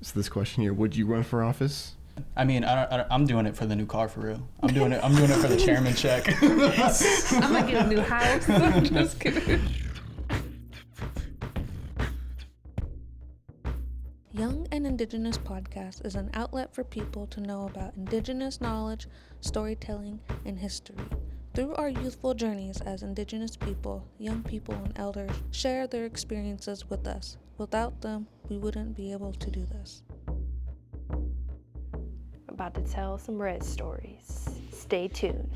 So this question here: would you run for office? I mean, I'm doing it for the new car for real. I'm doing it for the chairman check. I'm gonna get a new house. I'm just kidding. Young and Indigenous Podcast is an outlet for people to know about Indigenous knowledge, storytelling, and history. Through our youthful journeys as Indigenous people, young people and elders share their experiences with us. Without them, we wouldn't be able to do this. I'm about to tell some red stories. Stay tuned.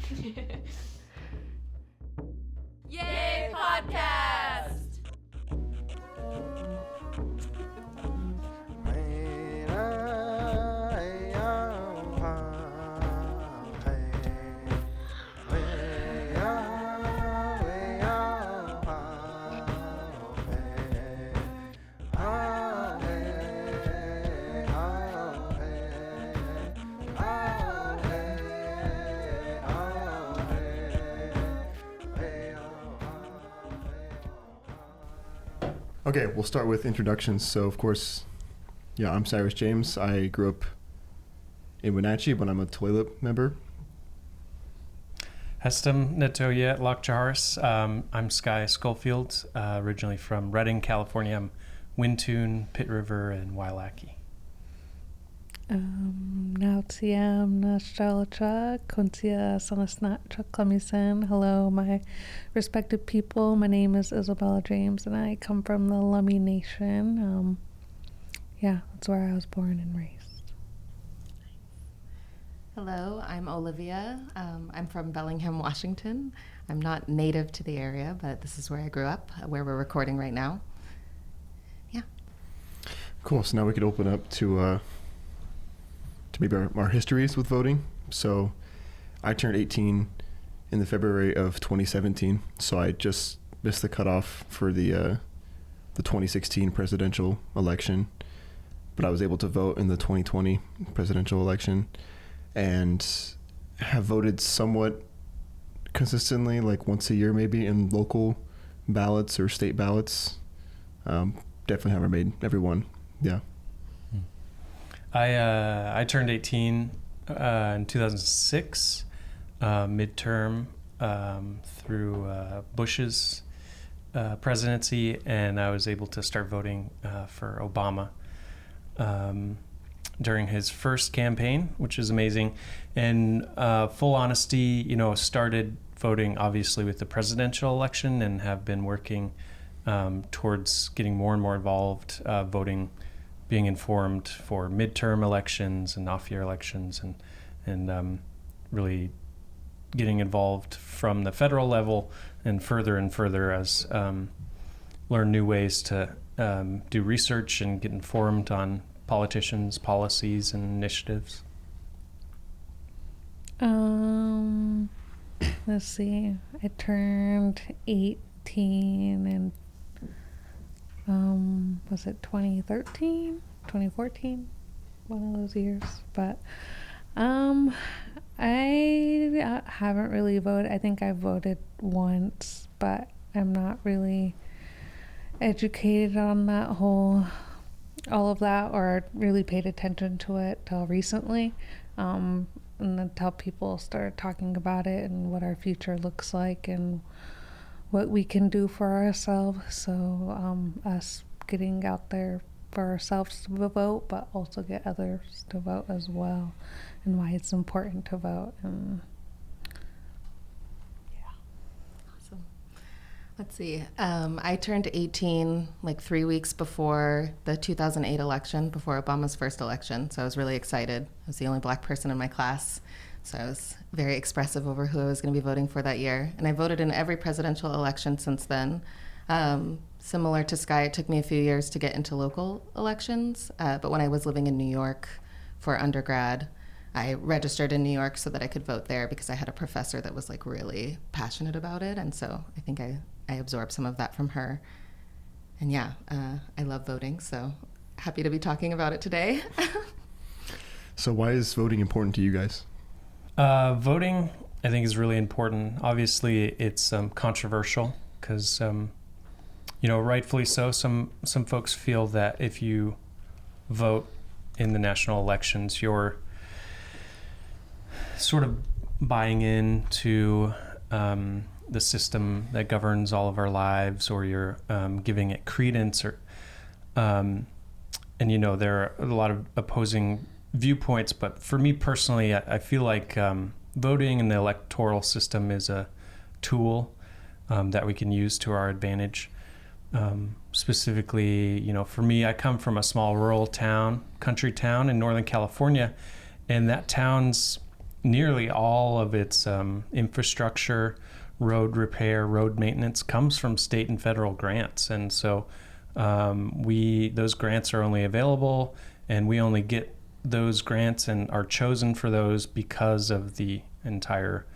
Yay, podcast! Okay, we'll start with introductions. So, of course, I'm Cyrus James. I grew up in Wenatchee, but I'm a Tulalip member. Hestum Netoya Lakjaharis. I'm Sky Schofield, originally from Redding, California. I'm Wintun, Pitt River, and Wailaki. Nautiam Nashalacha, Kuntia Sanasnat Chaklamisen. Hello, my respected people. My name is Isabella James, and I come from the Lummi Nation. That's where I was born and raised. Hello, I'm Olivia. I'm from Bellingham, Washington. I'm not native to the area, but this is where I grew up, where we're recording right now. Yeah. Cool. So now we could open up to maybe our histories with voting. So I turned 18 in the February of 2017, so I just missed the cutoff for the 2016 presidential election, but I was able to vote in the 2020 presidential election and have voted somewhat consistently, like once a year maybe, in local ballots or state ballots. Definitely haven't made everyone. Yeah. I turned 18 in 2006, midterm through Bush's presidency, and I was able to start voting for Obama during his first campaign, which is amazing. And full honesty, started voting obviously with the presidential election and have been working towards getting more and more involved, voting, being informed for midterm elections and off-year elections, and really getting involved from the federal level and further as learn new ways to do research and get informed on politicians, policies, and initiatives. Let's see. I turned 18 in was it 2013, 2014, one of those years. But I haven't really voted. I think I voted once, but I'm not really educated on all of that, or really paid attention to it till recently, and until people started talking about it and what our future looks like and what we can do for ourselves. So us getting out there for ourselves to vote, but also get others to vote as well, and why it's important to vote. And Awesome. Let's see. I turned 18 like 3 weeks before the 2008 election, before Obama's first election. So I was really excited. I was the only Black person in my class. So I was very expressive over who I was going to be voting for that year. And I voted in every presidential election since then. Similar to Sky, it took me a few years to get into local elections. But when I was living in New York for undergrad, I registered in New York so that I could vote there because I had a professor that was like really passionate about it. And so I think I absorbed some of that from her. And I love voting. So happy to be talking about it today. So why is voting important to you guys? Voting, I think, is really important. Obviously, it's controversial because, rightfully so. Some folks feel that if you vote in the national elections, you're sort of buying into the system that governs all of our lives, or you're giving it credence, or and there are a lot of opposing viewpoints. But for me personally, I feel like voting in the electoral system is a tool that we can use to our advantage. Specifically, for me, I come from a small rural country town in Northern California, and that town's nearly all of its infrastructure, road repair, road maintenance comes from state and federal grants. And so those grants are only available, and we only get those grants and are chosen for those because of the entire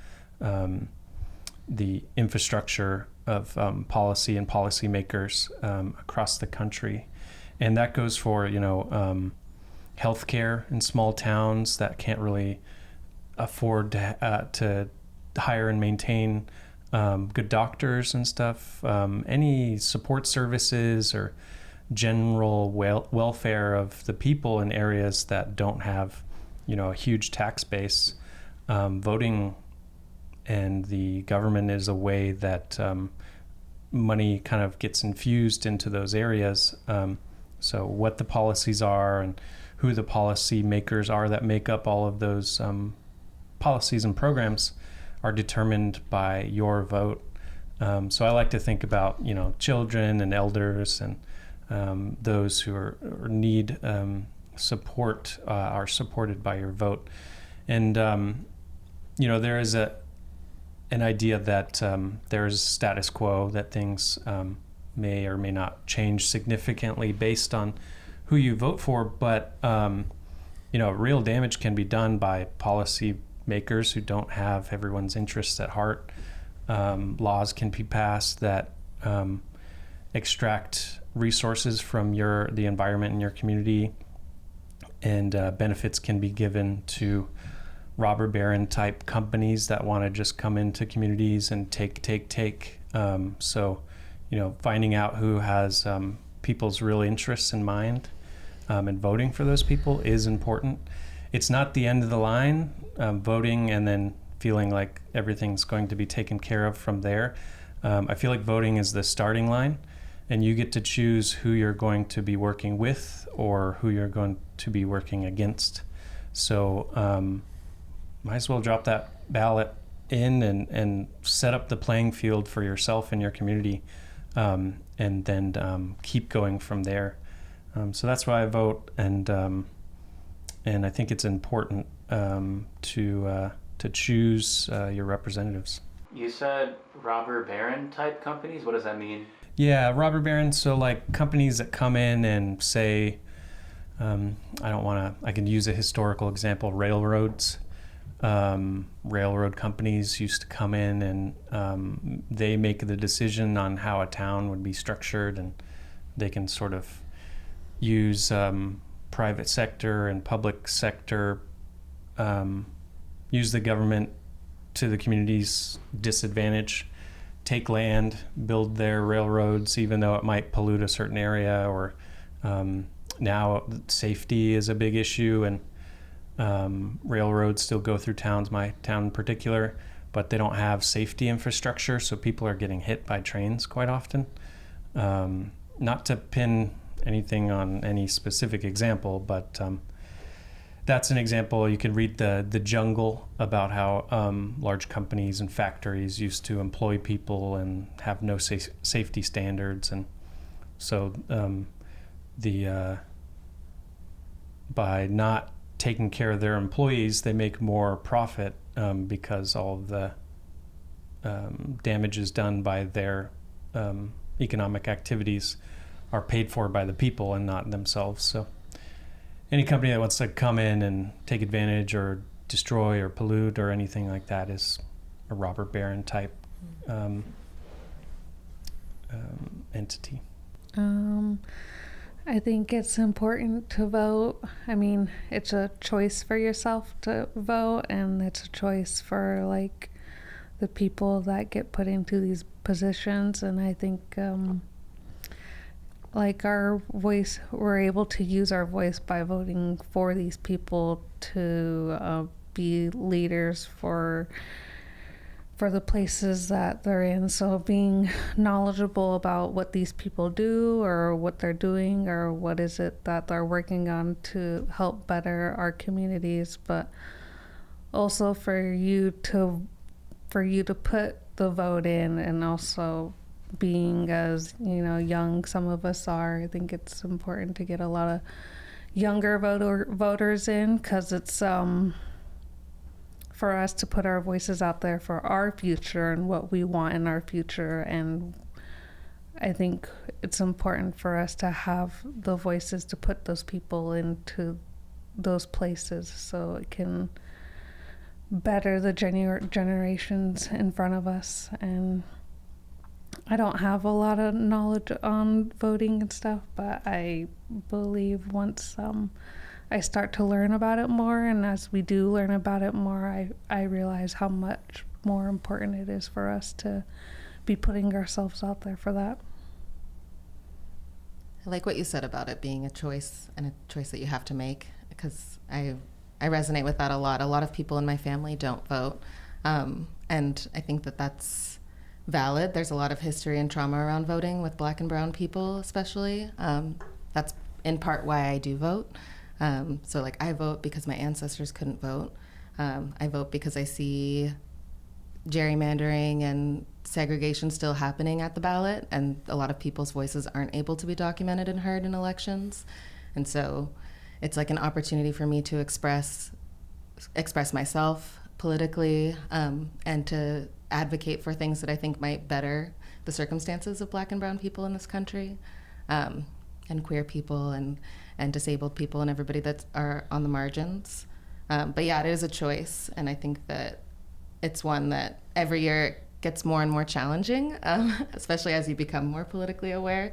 the infrastructure of policy and policymakers across the country. And that goes for healthcare in small towns that can't really afford to hire and maintain good doctors and stuff. Any support services or general welfare of the people in areas that don't have a huge tax base. Voting and the government is a way that money kind of gets infused into those areas. So what the policies are and who the policy makers are that make up all of those policies and programs are determined by your vote. So I like to think about, children and elders and those who need support are supported by your vote. And, there is an idea that there is status quo, that things may or may not change significantly based on who you vote for. But, real damage can be done by policy makers who don't have everyone's interests at heart. Laws can be passed that extract resources from the environment in your community, and benefits can be given to robber baron type companies that want to just come into communities and take. So, finding out who has people's real interests in mind and voting for those people is important. It's not the end of the line, voting and then feeling like everything's going to be taken care of from there. I feel like voting is the starting line, and you get to choose who you're going to be working with or who you're going to be working against. So might as well drop that ballot in and set up the playing field for yourself and your community, and then keep going from there. So that's why I vote, and I think it's important to choose your representatives. You said robber baron type companies. What does that mean? Yeah, robber baron. So like companies that come in and say, I can use a historical example, railroads. Railroad companies used to come in and they make the decision on how a town would be structured, and they can sort of use private sector and public sector, use the government to the community's disadvantage, take land, build their railroads, even though it might pollute a certain area, or now safety is a big issue, and railroads still go through towns, my town in particular, but they don't have safety infrastructure, so people are getting hit by trains quite often. Not to pin anything on any specific example, but that's an example. You can read the Jungle about how large companies and factories used to employ people and have no safety standards, and so by not taking care of their employees, they make more profit because all of the damage is done by their economic activities are paid for by the people and not themselves. So any company that wants to come in and take advantage or destroy or pollute or anything like that is a robber baron type entity. I think it's important to vote. I mean, it's a choice for yourself to vote, and it's a choice for like the people that get put into these positions. And I think like our voice, we're able to use our voice by voting for these people to be leaders for the places that they're in. So being knowledgeable about what these people do or what they're doing or what is it that they're working on to help better our communities, but also for you to put the vote in, and also being as young some of us are, I think it's important to get a lot of younger voters in, because it's for us to put our voices out there for our future and what we want in our future. And I think it's important for us to have the voices to put those people into those places so it can better the generations in front of us. And I don't have a lot of knowledge on voting and stuff, but I believe once I start to learn about it more, and as we do learn about it more, I realize how much more important it is for us to be putting ourselves out there for that. I like what you said about it being a choice, and a choice that you have to make, because I resonate with that a lot. A lot of people in my family don't vote, and I think that that's valid. There's a lot of history and trauma around voting with Black and brown people especially. That's in part why I do vote. So like I vote because my ancestors couldn't vote. I vote because I see gerrymandering and segregation still happening at the ballot, and a lot of people's voices aren't able to be documented and heard in elections. And so it's like an opportunity for me to express myself politically, and to advocate for things that I think might better the circumstances of Black and brown people in this country, and queer people and disabled people and everybody that are on the margins. But yeah, it is a choice, and I think that it's one that every year gets more and more challenging, especially as you become more politically aware,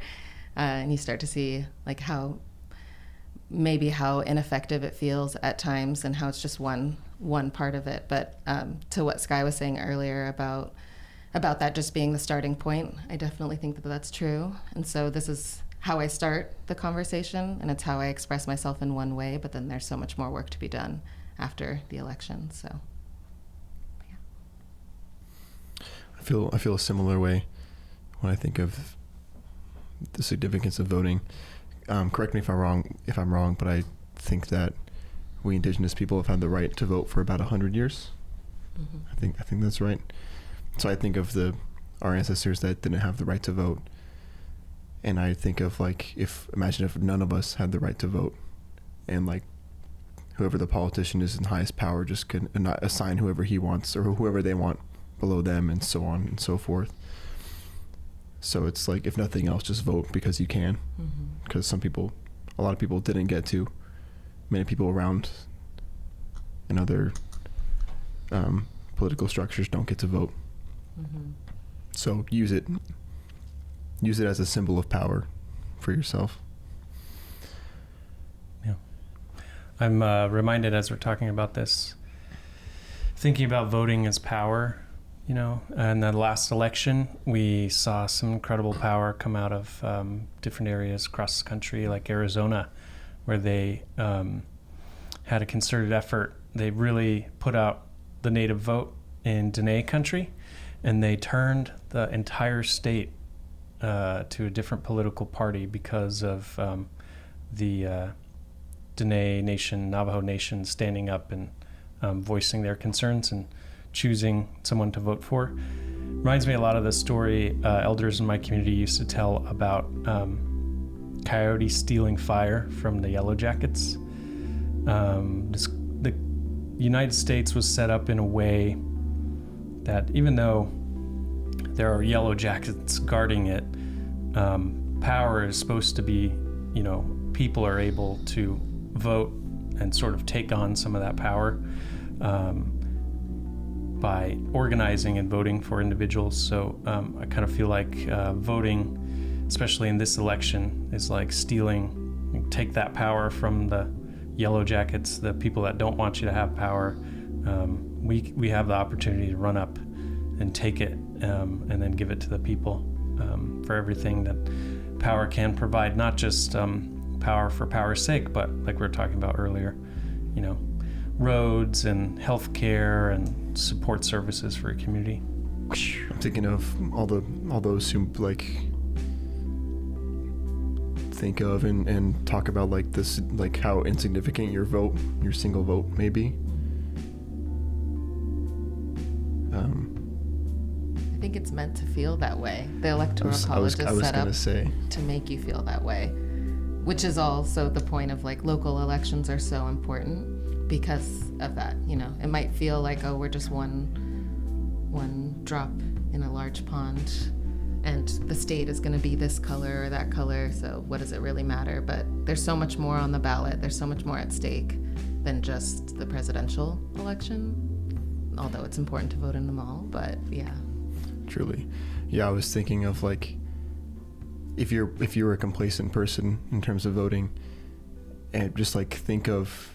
and you start to see like how ineffective it feels at times, and how it's just one part of it. But to what Sky was saying earlier about that just being the starting point, I definitely think that that's true. And so this is how I start the conversation, and it's how I express myself in one way, but then there's so much more work to be done after the election. So yeah. I feel a similar way when I think of the significance of voting. Correct me if I'm wrong, but I think that we Indigenous people have had the right to vote for about 100 years. Mm-hmm. I think that's right. So I think of our ancestors that didn't have the right to vote, and I think of imagine if none of us had the right to vote, and like whoever the politician is in highest power just can not assign whoever he wants or whoever they want below them, and so on and so forth. So it's like, if nothing else, just vote because you can. Because a lot of people didn't get to. Many people around in other political structures don't get to vote. Mm-hmm. So use it as a symbol of power for yourself. Yeah. I'm reminded as we're talking about this, thinking about voting as power. In the last election, we saw some incredible power come out of different areas across the country, like Arizona, where they had a concerted effort. They really put out the native vote in Dene country, and they turned the entire state to a different political party because of the Dene Nation, Navajo Nation standing up and voicing their concerns and choosing someone to vote for. Reminds me a lot of the story elders in my community used to tell about coyotes stealing fire from the Yellow Jackets. The United States was set up in a way that even though there are Yellow Jackets guarding it, power is supposed to be, people are able to vote and sort of take on some of that power by organizing and voting for individuals. So I kind of feel like voting, especially in this election, is like take that power from the Yellow Jackets, the people that don't want you to have power. We have the opportunity to run up and take it, and then give it to the people for everything that power can provide not just power for power's sake, but like we were talking about earlier, you know, roads and healthcare and support services for your community. I'm thinking of all those who like think of and talk about like this, like how insignificant your single vote may be. I think it's meant to feel that way. The Electoral College is set up to make you feel that way, which is also the point of like local elections are so important because of that. You know, it might feel like, oh, we're just one drop in a large pond, and the state is going to be this color or that color, so what does it really matter? But there's so much more on the ballot. There's so much more at stake than just the presidential election, although it's important to vote in them all. But yeah. Truly. Yeah, I was thinking of like, if you're a complacent person in terms of voting, and just like think of,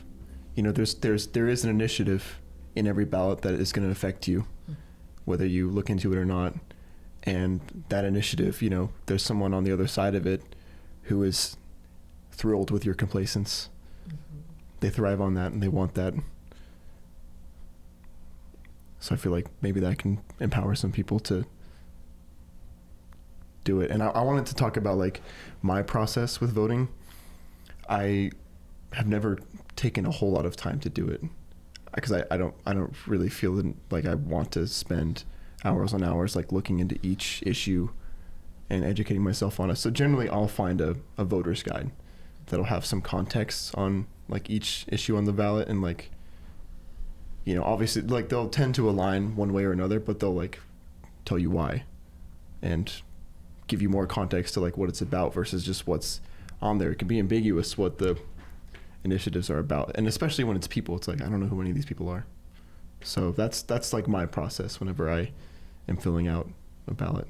you know, there is an initiative in every ballot that is going to affect you, whether you look into it or not. And that initiative, you know, there's someone on the other side of it who is thrilled with your complacence. They thrive on that and they want that. So I feel like maybe that can empower some people to do it. And I wanted to talk about like my process with voting. I have never taken a whole lot of time to do it because I don't really feel like I want to spend hours on hours like looking into each issue and educating myself on it. So generally I'll find a voter's guide that'll have some context on like each issue on the ballot, and like, you know, obviously like they'll tend to align one way or another, but they'll like tell you why and give you more context to like what it's about versus just what's on there. It can be ambiguous what the initiatives are about, and especially when it's people, it's like I don't know who any of these people are. So that's like my process whenever I am filling out a ballot.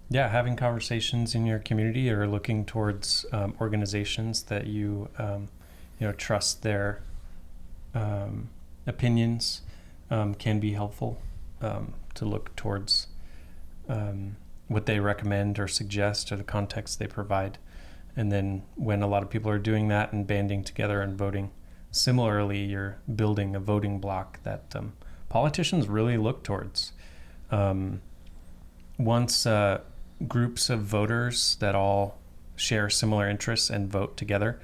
Yeah, having conversations in your community or looking towards organizations that you trust their opinions can be helpful to look towards what they recommend or suggest or the context they provide. And then when a lot of people are doing that and banding together and voting, similarly, you're building a voting block that politicians really look towards. Once groups of voters that all share similar interests and vote together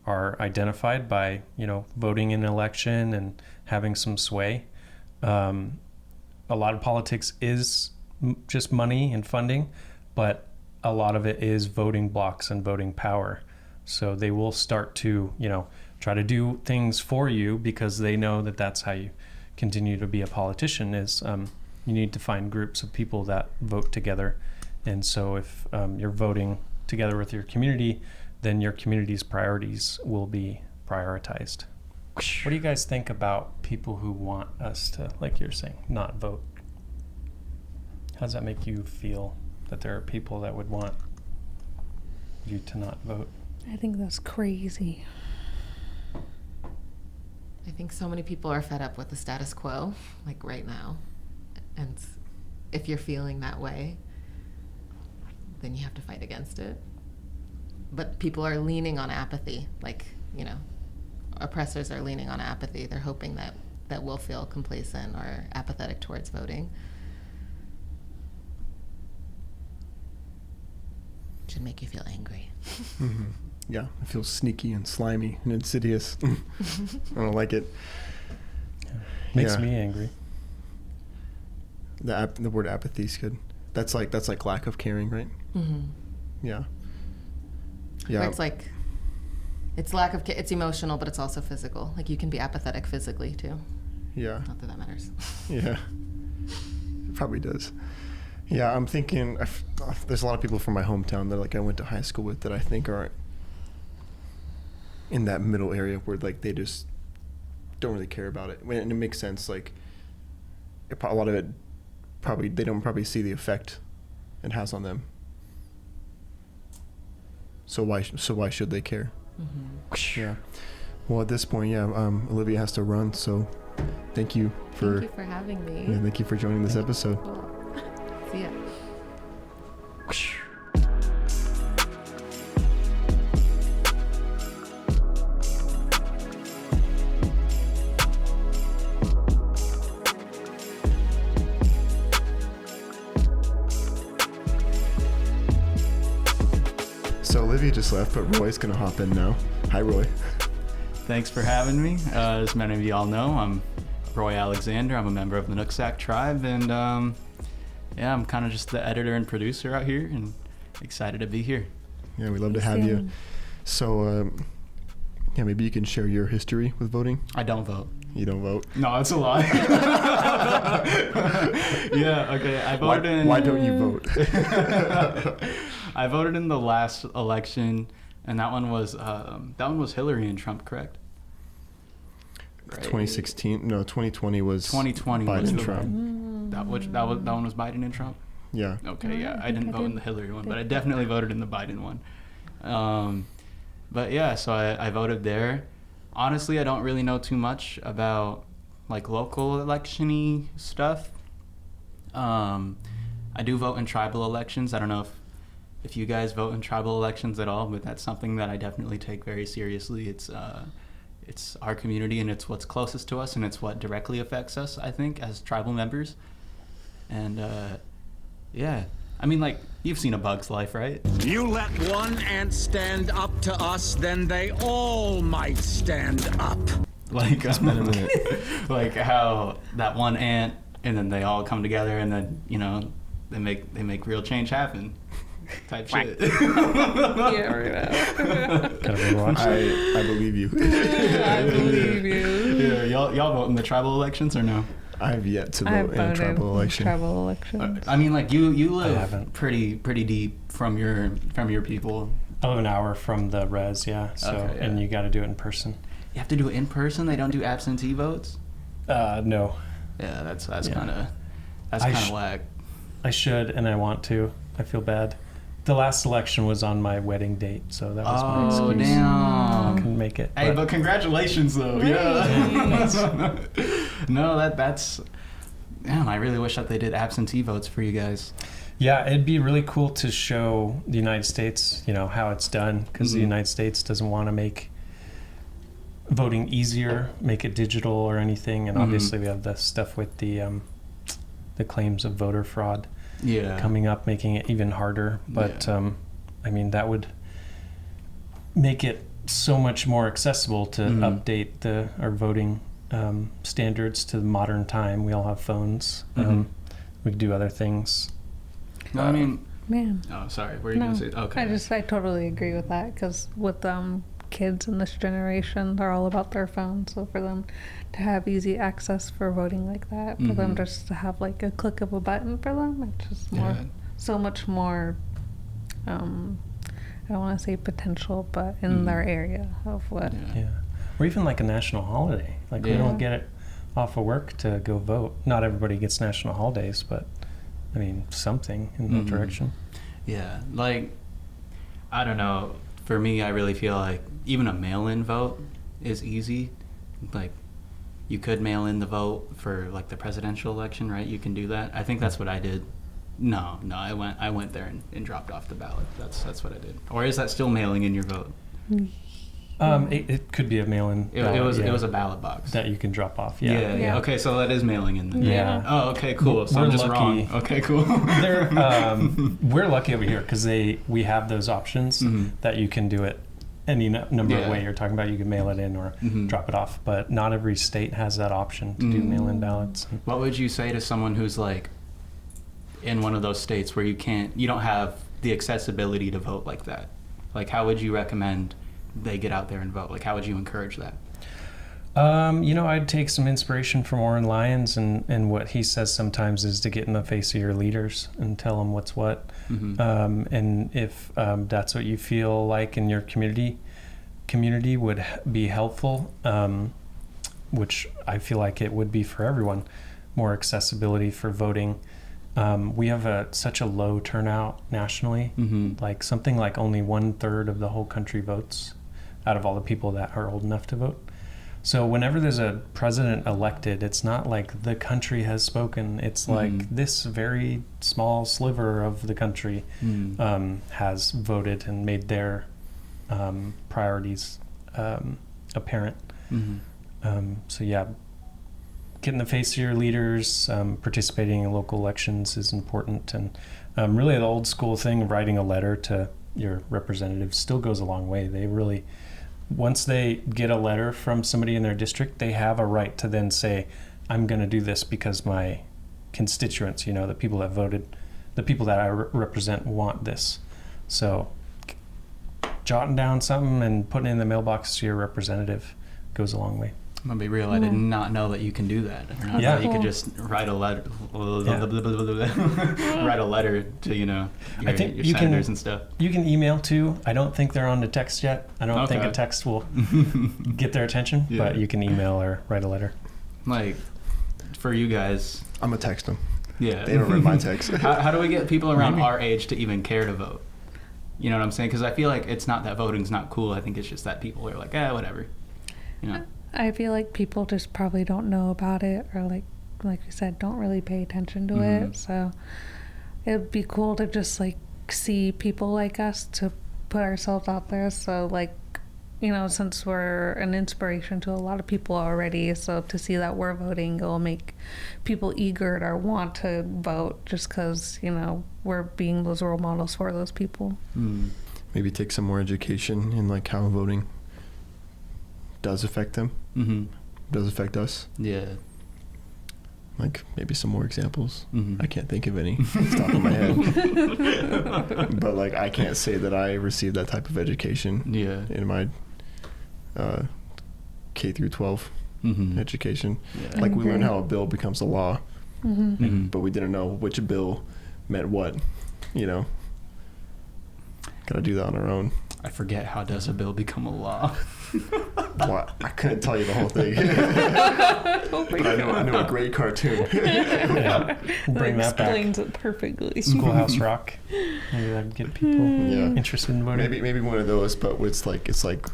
are identified by, you know, voting in an election and having some sway, a lot of politics is just money and funding, but a lot of it is voting blocks and voting power. So they will start to, you know, try to do things for you because they know that that's how you continue to be a politician is you need to find groups of people that vote together. And so if you're voting together with your community, then your community's priorities will be prioritized. What do you guys think about people who want us to, like you're saying, not vote? How does that make you feel that there are people that would want you to not vote? I think that's crazy. I think so many people are fed up with the status quo, like right now. And if you're feeling that way, then you have to fight against it. But people are leaning on apathy, like, you know, oppressors are leaning on apathy. They're hoping that we'll feel complacent or apathetic towards voting. Should make you feel angry. Mm-hmm. Yeah, it feels sneaky and slimy and insidious. I don't like it. Makes me angry. The word apathy is good. That's like lack of caring, right? Mm-hmm. Yeah. Yeah. It's lack of it's emotional, but it's also physical. Like you can be apathetic physically too. Yeah. Not that matters. Yeah. It probably does. Yeah, I'm thinking there's a lot of people from my hometown that like I went to high school with that I think are in that middle area where like they just don't really care about it. And it makes sense. Like a lot of it probably they don't probably see the effect it has on them. So why should they care? Mm-hmm. Yeah. Well, at this point, Olivia has to run. So thank you for having me. Yeah, thank you for joining this episode. Cool. See ya. just left, but Roy's gonna hop in now. Hi, Roy. Thanks for having me. As many of you all know, I'm Roy Alexander. I'm a member of the Nooksack tribe, and yeah, I'm kind of just the editor and producer out here, and excited to be here. Yeah, we love to have you. So, yeah, maybe you can share your history with voting. I don't vote. You don't vote? No, that's a lie. Yeah, okay. I voted Why don't you vote? I voted in the last election, and that one was Hillary and Trump, correct? 2016? No, 2020 was 2020 was Biden the Trump. That one was Biden and Trump. Yeah. Okay, yeah. I think didn't I vote in did. the Hillary one, but I definitely voted in the Biden one. But yeah, so I voted there. Honestly, I don't really know too much about like local election-y stuff. I do vote in tribal elections. I don't know if you guys vote in tribal elections at all, but that's something that I definitely take very seriously. It's our community, and it's what's closest to us, and it's what directly affects us, I think, as tribal members. And yeah, I mean, like, you've seen A Bug's Life, right? You let one ant stand up to us, then they all might stand up. Like, like how that one ant, and then they all come together, and then, you know, they make real change happen, type shit. Yeah, right. Kind of rewatch. I believe you. I believe you. Yeah, y'all vote in the tribal elections or no? I've yet to I've vote in a voted tribal election. tribal elections. I mean, like you I live haven't. pretty deep from your people. I live an hour from the res, yeah. So, Okay, yeah. and you got to do it in person. You have to do it in person. They don't do absentee votes. No, Yeah, that's Yeah. kind of I whack. I should, and I want to. I feel bad. The last election was on my wedding date, so that was my Oh excuse. I damn! couldn't make it. Hey, but congratulations though. Yeah. No, that's. Damn, I really wish that they did absentee votes for you guys. Yeah, it'd be really cool to show the United States, you know, how it's done, because the Mhm. United States doesn't want to make voting easier, make it digital or anything, and Mhm. obviously we have the stuff with the claims of voter fraud Yeah. coming up, making it even harder. But Yeah. I mean, that would make it so much more accessible to Mhm. update our voting standards to the modern time. We all have phones. Mhm. We could do other things. No, I mean. Man. Oh, sorry. What were you No, gonna say? Okay. I totally agree with that, because with kids in this generation, they're all about their phones. So for them to have easy access for voting like that, for them Mhm. just to have like a click of a button for them, it's just more, Yeah. so much more. I don't want to say potential, but in Mhm. their area of what. Yeah. Yeah. Or even like a national holiday. Like we Yeah. don't get it off of work to go vote. Not everybody gets national holidays, but I mean something in that Mhm. direction. Yeah, like, I don't know. For me, I really feel like even a mail-in vote is easy. Like, you could mail in the vote for like the presidential election, right? You can do that. I think that's what I did. No, I went there and dropped off the ballot. That's what I did. Or is that still mailing in your vote? It could be a mail-in. It ballot, was yeah, it was a ballot box. that you can drop off. Yeah. Yeah. Yeah. Okay, so that is mailing in then. Yeah. Oh, okay, cool. So We're I'm just lucky. wrong. Okay, cool. We're lucky over here because we have those options Mhm. that you can do it any number Yeah. of way you're talking about. You can mail it in or Mhm. drop it off, but not every state has that option to do Mhm. mail-in ballots. What would you say to someone who's like in one of those states where you don't have the accessibility to vote like that? Like, how would you recommend they get out there and vote? Like, how would you encourage that? I'd take some inspiration from Warren Lyons, and what he says sometimes is to get in the face of your leaders and tell them what's what. Mhm. And if that's what you feel like in your community would be helpful, which I feel like it would be for everyone, more accessibility for voting. We have such a low turnout nationally, Mhm. like something like only 1/3 of the whole country votes out of all the people that are old enough to vote. So whenever there's a president elected, it's not like the country has spoken. It's like this very small sliver of the country has voted and made their priorities apparent. So yeah, get in the face of your leaders. Participating in local elections is important, and really the old school thing of writing a letter to your representative still goes a long way. They really, once they get a letter from somebody in their district, they have a right to then say, I'm going to do this because my constituents, the people that voted, the people that I represent want this. So jotting down something and putting it in the mailbox to your representative goes a long way. I'm gonna be real. I did not know that you can do that. I thought you could just write a letter, write a letter to your senators and stuff. You can email too. I don't think they're on to text yet. I don't think a text will get their attention, but you can email or write a letter. Like for you guys, I'm gonna text them. Yeah, they don't read my text. How do we get people around our age to even care to vote? You know what I'm saying? Because I feel like it's not that voting's not cool. I think it's just that people are like, whatever. I feel like people just probably don't know about it, or like you said, don't really pay attention to it. So it'd be cool to just like see people like us to put ourselves out there. So like, since we're an inspiration to a lot of people already, so to see that we're voting, it will make people eager to want to vote just because, we're being those role models for those people. Maybe take some more education in like how voting does affect them, does affect us. Yeah. Like maybe some more examples. I can't think of any off the top of my head. But like I can't say that I received that type of education in my K through 12 education. Yeah. Like we learned how a bill becomes a law, but we didn't know which bill meant what. Gotta do that on our own. I forget, how does a bill become a law? Well, I couldn't tell you the whole thing. But I know a great cartoon. Bring that back. Explains it perfectly. Schoolhouse Rock. Maybe that'd get people interested in voting. Maybe one of those, but it's like,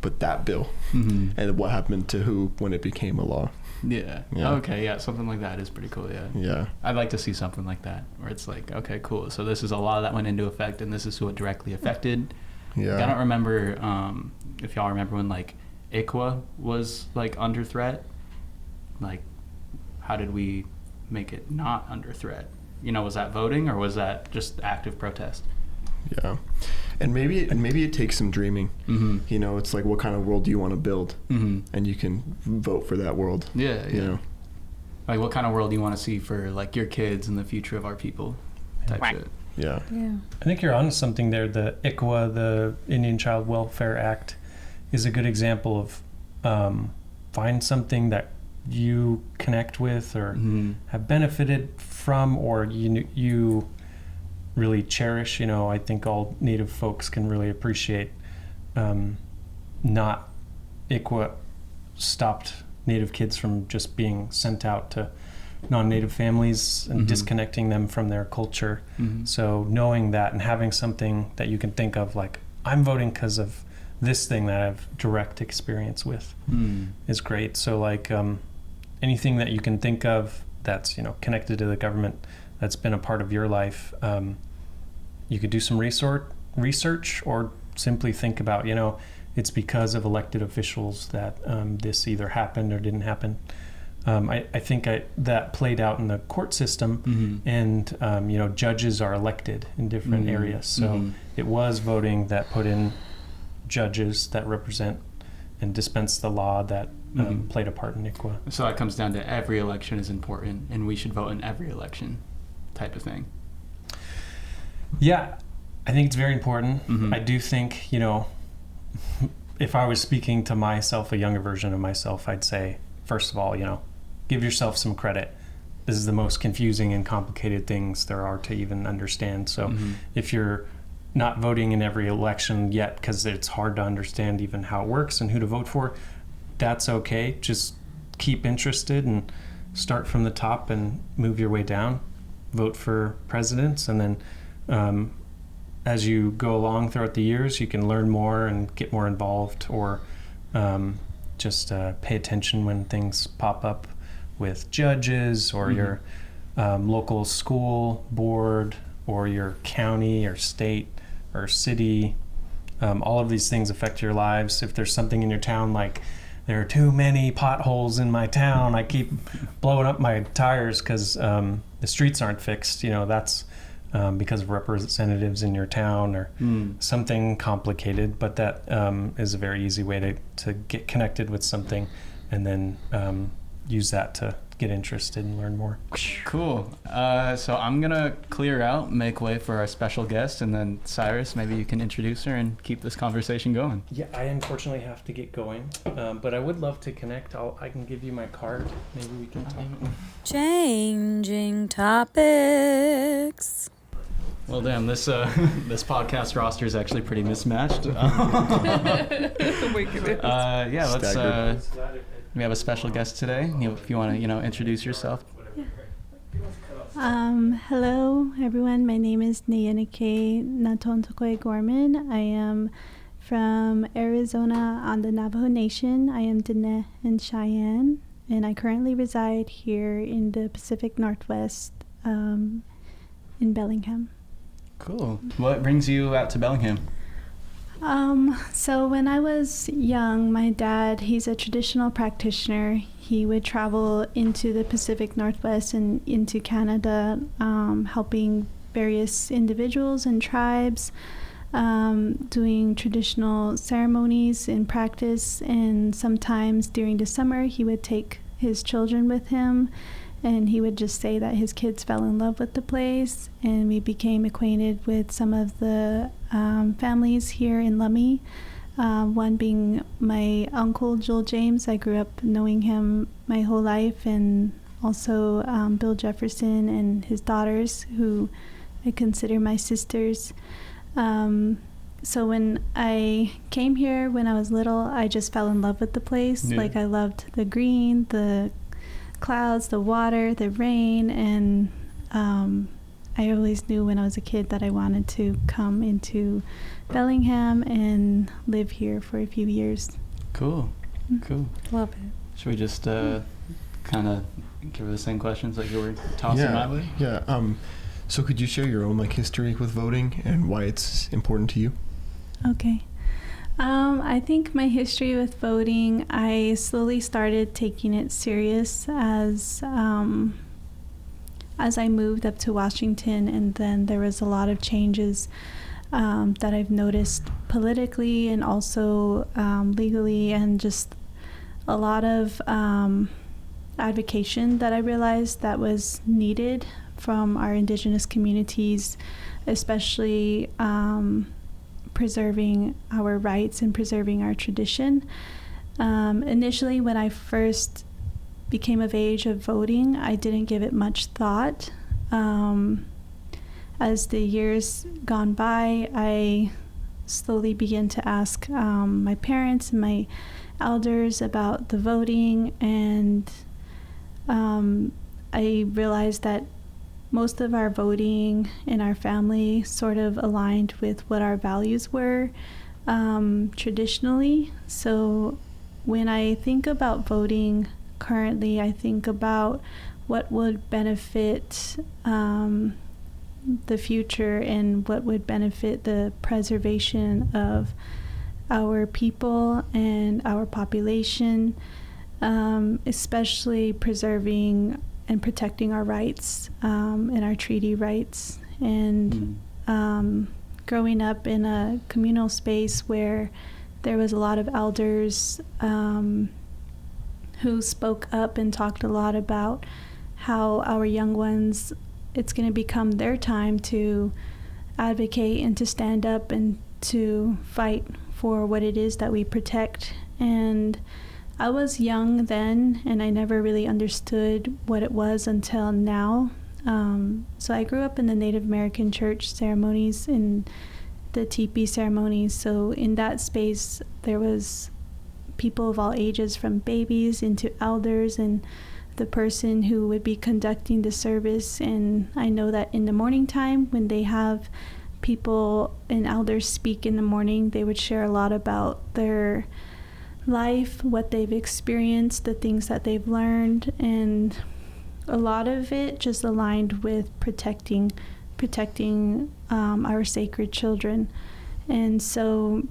but that bill and what happened to who when it became a law. Yeah. Okay. Yeah. Something like that is pretty cool. Yeah. Yeah. I'd like to see something like that where it's like, okay, cool. So this is a law that went into effect, and this is who it directly affected. Yeah. I don't remember if y'all remember when like ICWA was like under threat. Like, how did we make it not under threat? Was that voting or was that just active protest? Yeah, and maybe it takes some dreaming. It's like, what kind of world do you want to build, and you can vote for that world. Yeah. Like, what kind of world do you want to see for like your kids and the future of our people? Type shit. Yeah. I think you're onto something there. The ICWA, the Indian Child Welfare Act, is a good example of find something that you connect with or have benefited from, or you really cherish. I think all Native folks can really appreciate not ICWA stopped Native kids from just being sent out to non-Native families and disconnecting them from their culture. So knowing that and having something that you can think of, like, I'm voting because of this thing that I have direct experience with is great. So like anything that you can think of that's connected to the government that's been a part of your life, you could do some research or simply think about, it's because of elected officials that this either happened or didn't happen. I think that played out in the court system, and judges are elected in different areas. So it was voting that put in judges that represent and dispense the law that played a part in ICWA. So that comes down to every election is important, and we should vote in every election, type of thing. Yeah, I think it's very important. I do think, if I was speaking to myself, a younger version of myself, I'd say, first of all, give yourself some credit. This is the most confusing and complicated things there are to even understand. So if you're not voting in every election yet because it's hard to understand even how it works and who to vote for, that's okay. Just keep interested and start from the top and move your way down. Vote for presidents, and then as you go along throughout the years, you can learn more and get more involved, or just pay attention when things pop up with judges or your local school board or your county or state or city. All of these things affect your lives. If there's something in your town, like there are too many potholes in my town, I keep blowing up my tires because the streets aren't fixed, that's because of representatives in your town or something complicated, but that is a very easy way to get connected with something and then use that to get interested and learn more. Cool. So I'm going to clear out, make way for our special guest, and then Cyrus, maybe you can introduce her and keep this conversation going. Yeah, I unfortunately have to get going, but I would love to connect. I can give you my card. Maybe we can talk. Changing topics. Well, damn, this this podcast roster is actually pretty mismatched. We have a special guest today. If you want to, introduce yourself. Hello, everyone. My name is Nayanike Natontokoe Gorman. I am from Arizona on the Navajo Nation. I am Diné and Cheyenne, and I currently reside here in the Pacific Northwest in Bellingham. Cool. What brings you out to Bellingham? So when I was young, my dad, he's a traditional practitioner. He would travel into the Pacific Northwest and into Canada, helping various individuals and tribes, doing traditional ceremonies and practice. And sometimes during the summer, he would take his children with him, and he would just say that his kids fell in love with the place, and we became acquainted with some of the families here in Lummi, one being my uncle Joel James. I grew up knowing him my whole life, and also Bill Jefferson and his daughters, who I consider my sisters. So when I came here when I was little, I just fell in love with the place. Yeah. Like, I loved the green, the clouds, the water, the rain, and I always knew when I was a kid that I wanted to come into Bellingham and live here for a few years. Cool. Love it. Should we just kind of give her the same questions that you were tossing my way? Yeah. So could you share your own history with voting and why it's important to you? Okay. I think my history with voting, I slowly started taking it serious as I moved up to Washington, and then there was a lot of changes that I've noticed politically and also legally, and just a lot of advocacy that I realized that was needed from our Indigenous communities, especially preserving our rights and preserving our tradition. Initially, when I first became of age of voting, I didn't give it much thought. As the years gone by, I slowly began to ask my parents and my elders about the voting, and I realized that most of our voting in our family sort of aligned with what our values were traditionally. So when I think about voting currently, I think about what would benefit the future and what would benefit the preservation of our people and our population, especially preserving and protecting our rights and our treaty rights. And growing up in a communal space where there was a lot of elders who spoke up and talked a lot about how our young ones, it's going to become their time to advocate and to stand up and to fight for what it is that we protect. And I was young then, and I never really understood what it was until now. So I grew up in the Native American church ceremonies, in the teepee ceremonies. So in that space, there was people of all ages, from babies into elders, and the person who would be conducting the service. And I know that in the morning time, when they have people and elders speak in the morning, they would share a lot about their life, what they've experienced, the things that they've learned, and a lot of it just aligned with protecting our sacred children. And so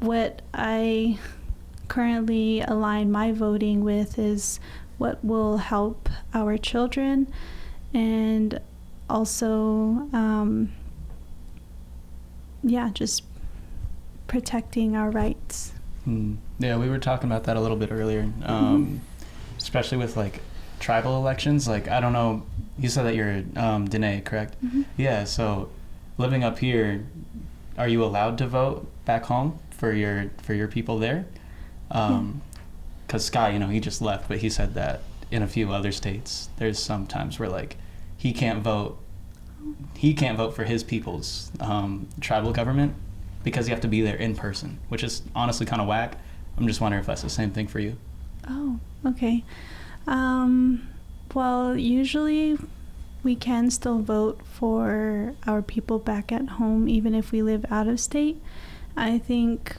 what I currently align my voting with is what will help our children, and also, just protecting our rights. Yeah, we were talking about that a little bit earlier, especially with like tribal elections. Like, I don't know, you said that you're Dene, correct? Yeah, so living up here, are you allowed to vote back home for your people there? Because Sky, he just left, but he said that in a few other states, there's some times where like he can't vote for his people's tribal government because you have to be there in person, which is honestly kind of whack. I'm just wondering if that's the same thing for you. Oh, okay. Well, usually we can still vote for our people back at home, even if we live out of state. I think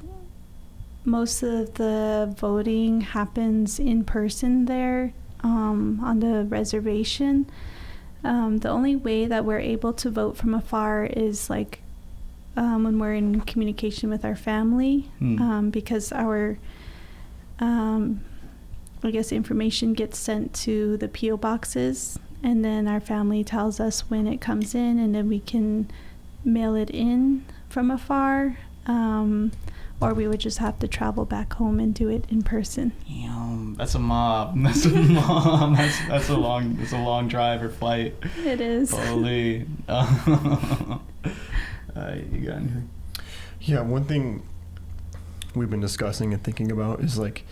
most of the voting happens in person there, on the reservation. The only way that we're able to vote from afar is like when we're in communication with our family, because our information gets sent to the P.O. boxes, and then our family tells us when it comes in, and then we can mail it in from afar, or we would just have to travel back home and do it in person. That's a mob. That's a long drive or flight. It is. Holy. You got anything? Yeah, one thing we've been discussing and thinking about is like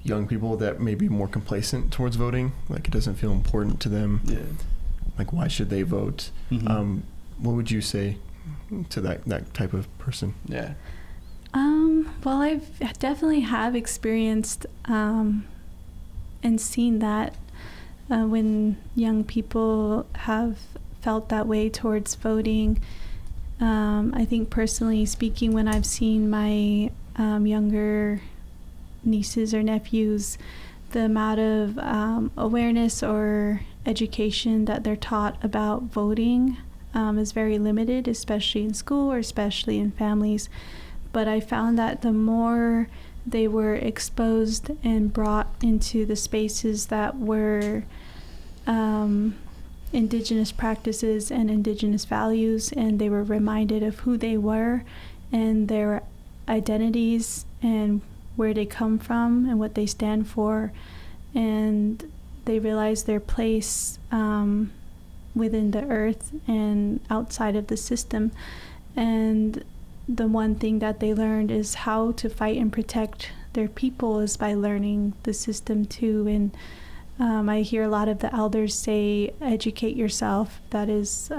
young people that may be more complacent towards voting. Like, it doesn't feel important to them. Yeah. Like, why should they vote? What would you say to that type of person? Yeah. Well, I've definitely have experienced and seen that when young people have felt that way towards voting. I think personally speaking, when I've seen my younger nieces or nephews, the amount of awareness or education that they're taught about voting is very limited, especially in school or especially in families. But I found that the more they were exposed and brought into the spaces that were indigenous practices and indigenous values, and they were reminded of who they were and their identities and where they come from and what they stand for, and they realized their place within the earth and outside of the system. And the one thing that they learned is how to fight and protect their people is by learning the system too. And I hear a lot of the elders say, educate yourself. That is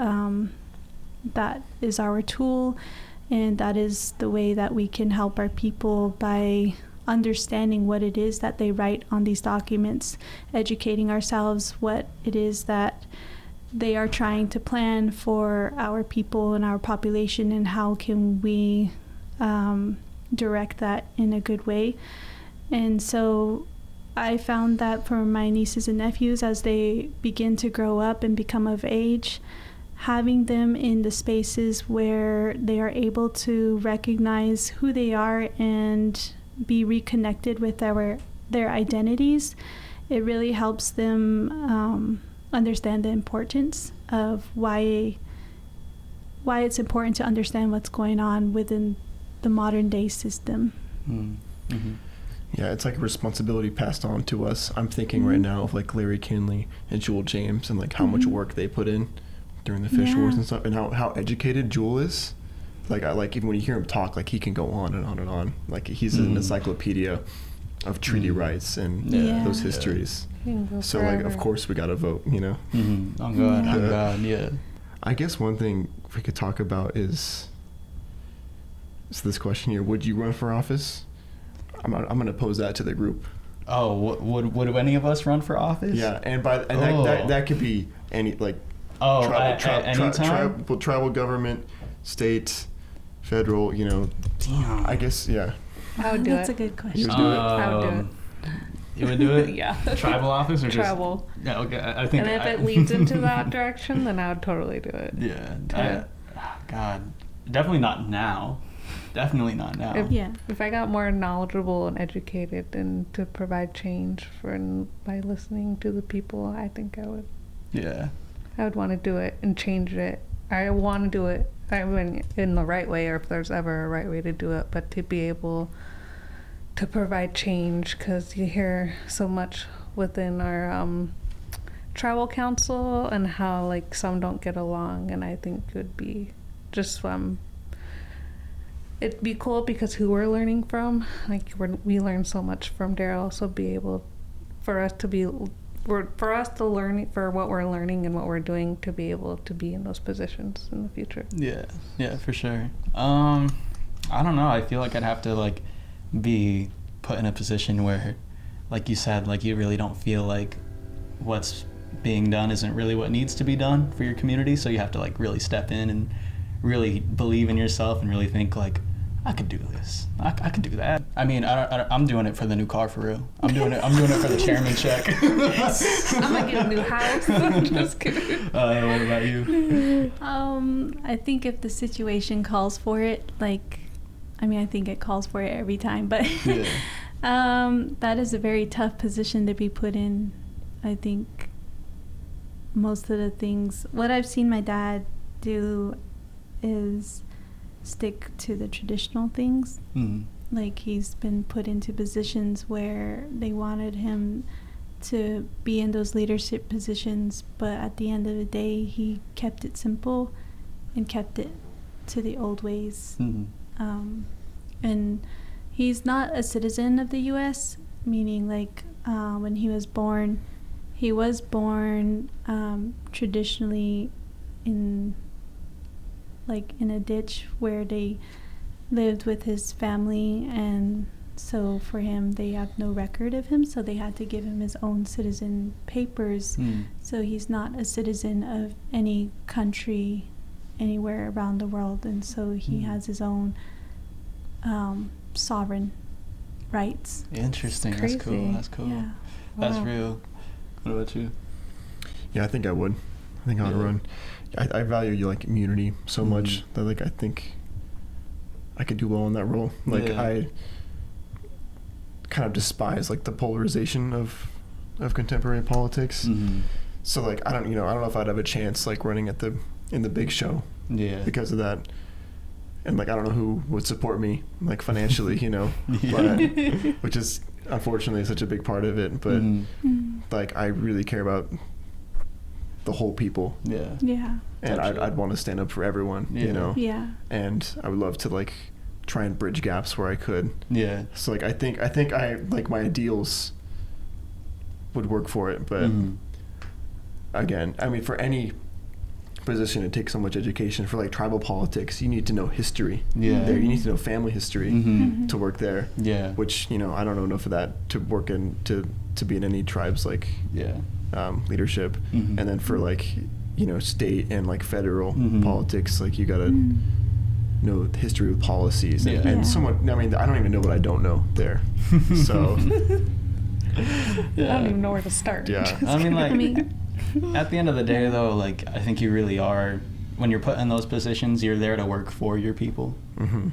our tool, and that is the way that we can help our people, by understanding what it is that they write on these documents, educating ourselves what it is that they are trying to plan for our people and our population, and how can we direct that in a good way. And so I found that for my nieces and nephews, as they begin to grow up and become of age, having them in the spaces where they are able to recognize who they are and be reconnected with their identities, it really helps them understand the importance of why it's important to understand what's going on within the modern day system. Yeah, it's like a responsibility passed on to us. I'm thinking right now of like Larry Kinley and Jewel James, and like how much work they put in during the fish wars and stuff, and how educated Jewel is. Like, even when you hear him talk, like, he can go on and on and on. Like, he's an encyclopedia of treaty rights and those histories. So like, of course we gotta vote, On God, yeah. I guess one thing we could talk about is this question here: would you run for office? I'm gonna pose that to the group. Oh, would any of us run for office? Yeah, and that could be any, like, tribal government, state, federal. Damn. I guess, yeah. I would do That's it. a good question. You would do it. I would do it. You would do it? Yeah. Tribal office or tribal? Just, yeah, okay. I think. And if it leads into that direction, then I would totally do it. Yeah. God, definitely not now. Definitely not now. If I got more knowledgeable and educated and to provide change by listening to the people, I think I would. Yeah. I would want to do it and change it. I want to do it, I mean, in the right way, or if there's ever a right way to do it, but to be able to provide change, because you hear so much within our tribal council and how like some don't get along, and I think it would be just it'd be cool because who we're learning from, like we learn so much from Daryl, so be able for us to learn for what we're learning and what we're doing, to be able to be in those positions in the future. Yeah, for sure. I don't know, I feel like I'd have to like be put in a position where, like you said, like you really don't feel like what's being done isn't really what needs to be done for your community, so you have to like really step in and really believe in yourself and really think like, I could do this. I could do that. I mean, I'm doing it for the new car for real. I'm doing it for the chairman check. I'm gonna get a new house. I'm just kidding. What about you? I think if the situation calls for it, like, I mean, I think it calls for it every time, but that is a very tough position to be put in. I think most of the things, what I've seen my dad do is stick to the traditional things. Like, he's been put into positions where they wanted him to be in those leadership positions, but at the end of the day, he kept it simple and kept it to the old ways. And he's not a citizen of the U.S., meaning like when he was born traditionally in a ditch where they lived with his family, and so for him they have no record of him, so they had to give him his own citizen papers. So he's not a citizen of any country anywhere around the world, and so he has his own sovereign rights. Interesting. That's cool. Yeah. That's real. What about you? Yeah, I think I would. I think I would run. I value like immunity so much that like I think I could do well in that role. Like I kind of despise like the polarization of contemporary politics. So like I don't know if I'd have a chance like running in the big show. Yeah. Because of that. And like I don't know who would support me like financially, but, which is unfortunately such a big part of it. But like I really care about the whole people. Yeah. And I'd want to stand up for everyone, Yeah. And I would love to like try and bridge gaps where I could. Yeah. So like I think I like my ideals would work for it, but again, I mean, for any position, it takes so much education. For like tribal politics, you need to know history. You need to know family history to work there. Yeah. Which I don't know enough of that to work in to be in any tribes like leadership. And then for like state and like federal politics, like you gotta know the history of policies and somewhat. I mean, I don't even know what I don't know there. So I don't even know where to start. Yeah. I mean, like. At the end of the day, though, like I think you really are, when you're put in those positions, you're there to work for your people,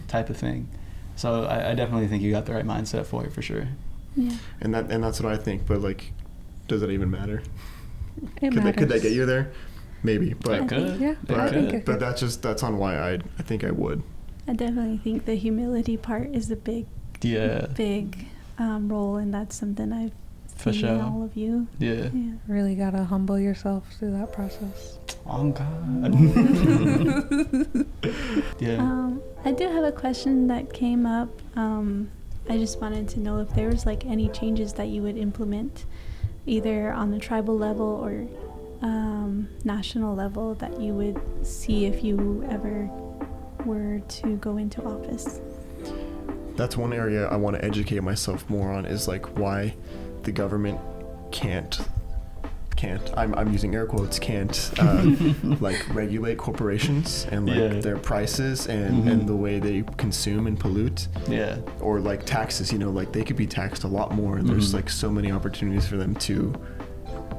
type of thing. So I definitely think you got the right mindset for it, for sure. Yeah. And that's what I think. But like, does it even matter? Could that get you there? Maybe, but but that's on why I think I would. I definitely think the humility part is a big role, and that's something I've seen in all of you. Yeah. Really gotta humble yourself through that process. Oh God. I do have a question that came up. I just wanted to know if there was like any changes that you would implement, either on the tribal level or national level, that you would see if you ever were to go into office. That's one area I want to educate myself more on, is like why the government can't I'm using air quotes, can't like regulate corporations and like their prices and the way they consume and pollute. Yeah. Or like taxes, like they could be taxed a lot more. There's like so many opportunities for them to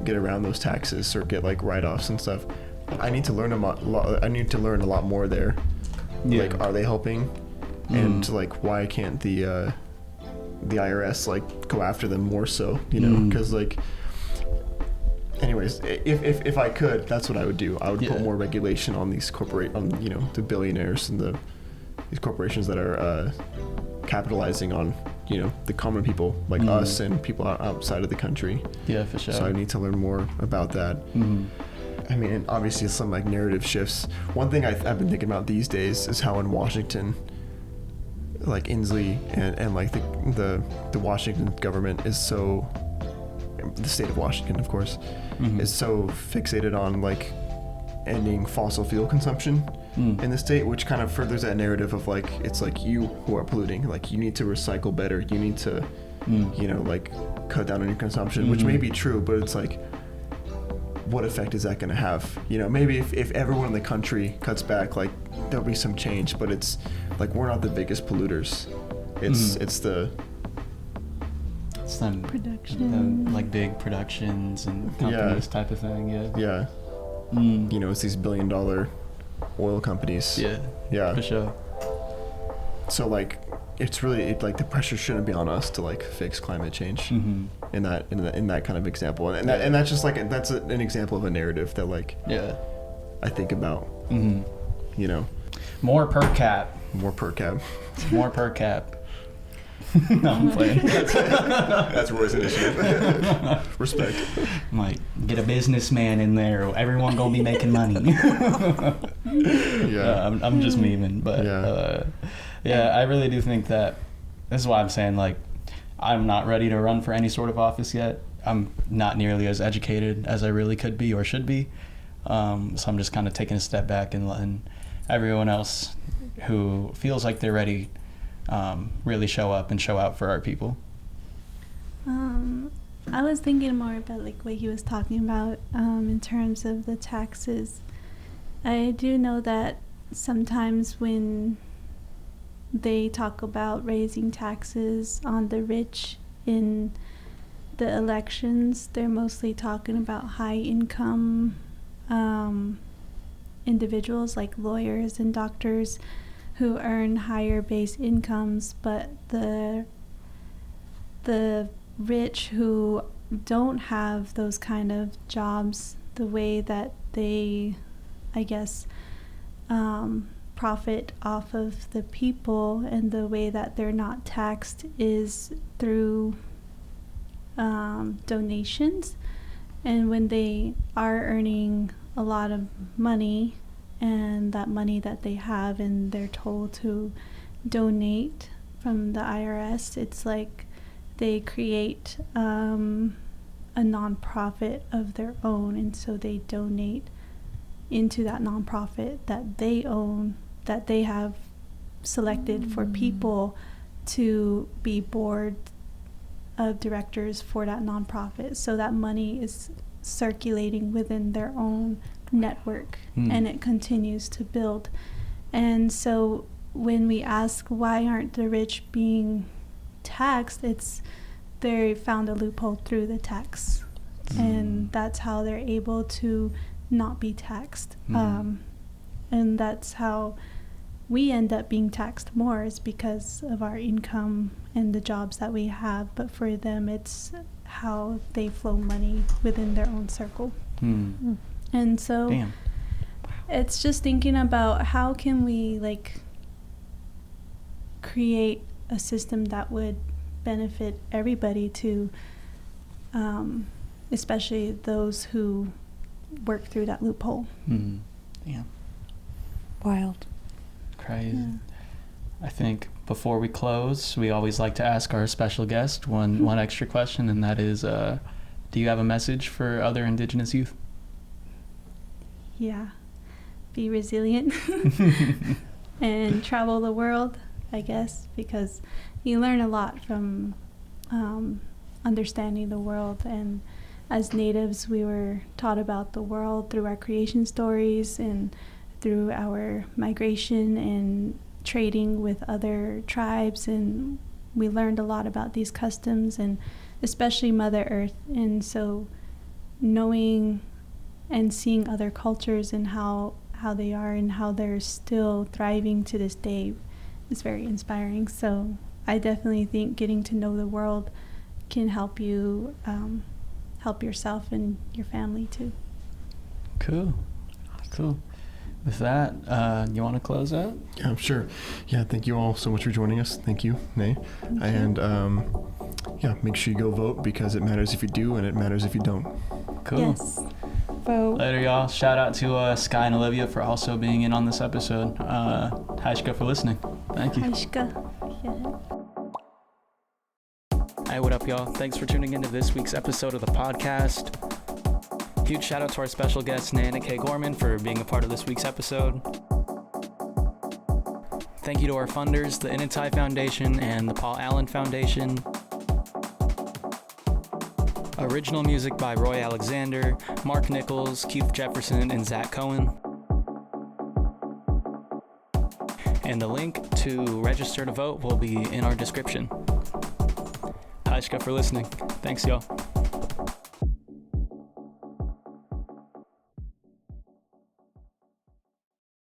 get around those taxes or get like write-offs and stuff. I need to learn a lot more there. Like, are they helping? And like, why can't the IRS like go after them more so? Because like anyways, if I could, that's what I would do. I would Yeah. put more regulation on these the billionaires and these corporations that are capitalizing on, the common people like us and people outside of the country. Yeah, for sure. So I need to learn more about that. I mean, and obviously some like narrative shifts. One thing I've been thinking about these days is how in Washington, like Inslee and like the Washington government is so, the state of Washington, of course, is so fixated on like ending fossil fuel consumption in the state, which kind of furthers that narrative of like, it's like you who are polluting, like you need to recycle better, you need to, like cut down on your consumption, which may be true, but it's like, what effect is that going to have? Maybe if everyone in the country cuts back, like there'll be some change, but it's like, we're not the biggest polluters. It's them Production. like big productions and companies type of thing. Yeah. It's these $1 billion oil companies. Yeah. For sure. So like, it's really like the pressure shouldn't be on us to like fix climate change in that kind of example, and that's just like that's an example of a narrative that like I think about. More per cap. More per cap. More per cap. No, I'm playing. That's Roy's initiative. Respect. I'm like, get a businessman in there. Everyone gonna be making money. I'm just memeing, but I really do think that this is why I'm saying like, I'm not ready to run for any sort of office yet. I'm not nearly as educated as I really could be or should be. So I'm just kind of taking a step back and letting everyone else who feels like they're ready really show up and show out for our people. I was thinking more about like what he was talking about in terms of the taxes. I do know that sometimes when they talk about raising taxes on the rich in the elections, they're mostly talking about high income individuals like lawyers and doctors who earn higher base incomes, but the rich who don't have those kind of jobs, the way that they, I guess, profit off of the people and the way that they're not taxed is through donations. And when they are earning a lot of money, and that money that they have and they're told to donate from the IRS, it's like they create a nonprofit of their own, and so they donate into that nonprofit that they own, that they have selected for people to be board of directors for that nonprofit. So that money is circulating within their own network and it continues to build. And so when we ask why aren't the rich being taxed, it's they found a loophole through the tax and that's how they're able to not be taxed. And that's how we end up being taxed more, is because of our income and the jobs that we have. But for them, it's how they flow money within their own circle. And so it's just thinking about how can we like create a system that would benefit everybody to especially those who work through that loophole. Wild. Crazy. I think before we close, we always like to ask our special guest one extra question, and that is, do you have a message for other Indigenous youth? Yeah. Be resilient and travel the world, I guess, because you learn a lot from understanding the world. And as natives, we were taught about the world through our creation stories and through our migration and trading with other tribes, and we learned a lot about these customs and especially Mother Earth. And so knowing and seeing other cultures and how they are and how they're still thriving to this day is very inspiring. So I definitely think getting to know the world can help you help yourself and your family too. Cool. With that, you want to close out? Yeah, sure. Yeah, thank you all so much for joining us. Thank you, Nay. And yeah, make sure you go vote, because it matters if you do and it matters if you don't. Cool. Yes. Vote. Later, y'all. Shout out to Sky and Olivia for also being in on this episode. Haishka for listening. Thank you. Haishka. Yeah. Hey, what up, y'all? Thanks for tuning into this week's episode of the podcast. Huge shout out to our special guest, Nana K. Gorman, for being a part of this week's episode. Thank you to our funders, the Initai Foundation and the Paul Allen Foundation. Original music by Roy Alexander, Mark Nichols, Keith Jefferson, and Zach Cohen. And the link to register to vote will be in our description. Haishka for listening. Thanks, y'all.